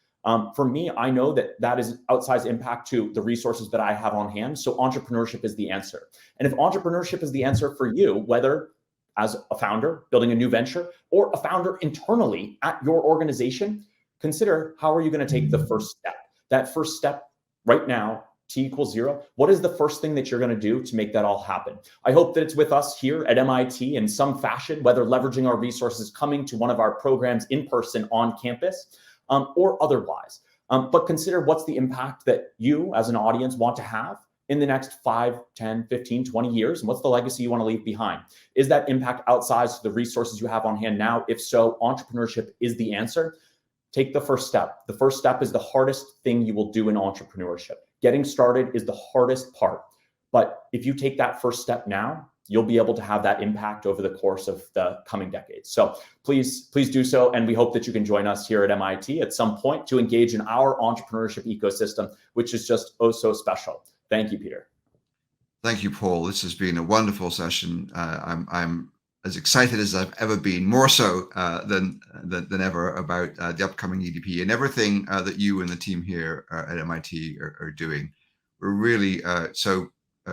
For me, I know that that is outsized impact to the resources that I have on hand. So entrepreneurship is the answer. And if entrepreneurship is the answer for you, whether as a founder building a new venture or a founder internally at your organization, consider how are you going to take the first step? That first step right now, T=0. What is the first thing that you're going to do to make that all happen? I hope that it's with us here at MIT in some fashion, whether leveraging our resources, coming to one of our programs in person on campus, or otherwise. But consider what's the impact that you as an audience want to have in the next 5, 10, 15, 20 years, and what's the legacy you want to leave behind? Is that impact outsized to the resources you have on hand now? If so, entrepreneurship is the answer. Take the first step. The first step is the hardest thing you will do in entrepreneurship. Getting started is the hardest part. But if you take that first step now, you'll be able to have that impact over the course of the coming decades. So please do so. And we hope that you can join us here at MIT at some point to engage in our entrepreneurship ecosystem, which is just oh so special. Thank you, Peter. Thank you, Paul. This has been a wonderful session. I'm as excited as I've ever been, more so than ever, about the upcoming EDP and everything that you and the team here at MIT are doing. We're really so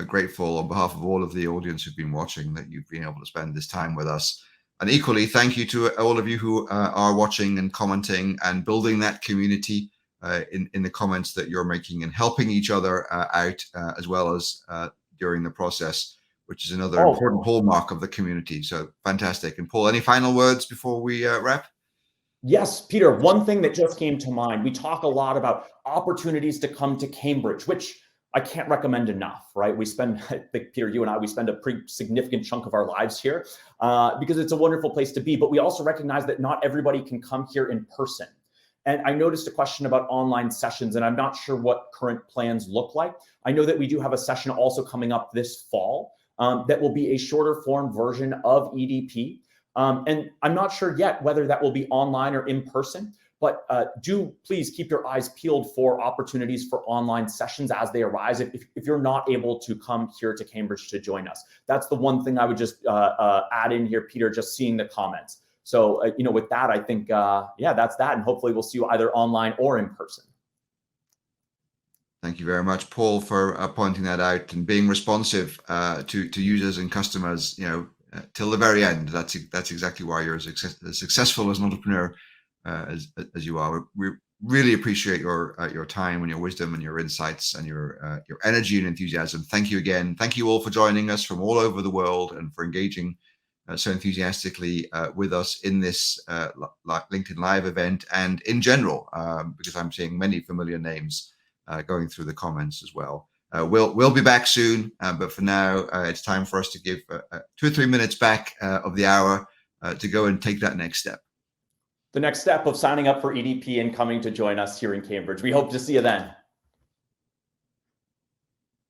grateful on behalf of all of the audience who've been watching that you've been able to spend this time with us. And equally, thank you to all of you who are watching and commenting and building that community in the comments that you're making and helping each other out as well as during the process, which is another important hallmark of the community. So fantastic. And Paul, any final words before we wrap? Yes, Peter, one thing that just came to mind, we talk a lot about opportunities to come to Cambridge, which I can't recommend enough, right? We spend, I think, Peter, you and I, we spend a pretty significant chunk of our lives here because it's a wonderful place to be. But we also recognize that not everybody can come here in person. And I noticed a question about online sessions, and I'm not sure what current plans look like. I know that we do have a session also coming up this fall that will be a shorter form version of EDP. And I'm not sure yet whether that will be online or in person, but do please keep your eyes peeled for opportunities for online sessions as they arise if you're not able to come here to Cambridge to join us. That's the one thing I would just add in here, Peter, just seeing the comments. So, with that, I think, yeah, that's that. And hopefully we'll see you either online or in person. Thank you very much, Paul, for pointing that out and being responsive to users and customers, till the very end. That's exactly why you're as successful as an entrepreneur as you are. We really appreciate your time and your wisdom and your insights and your energy and enthusiasm. Thank you again. Thank you all for joining us from all over the world and for engaging so enthusiastically with us in this LinkedIn Live event and in general, because I'm seeing many familiar names going through the comments as well. We'll be back soon, but for now, it's time for us to give 2 or 3 minutes back of the hour to go and take that next step. The next step of signing up for EDP and coming to join us here in Cambridge. We hope to see you then.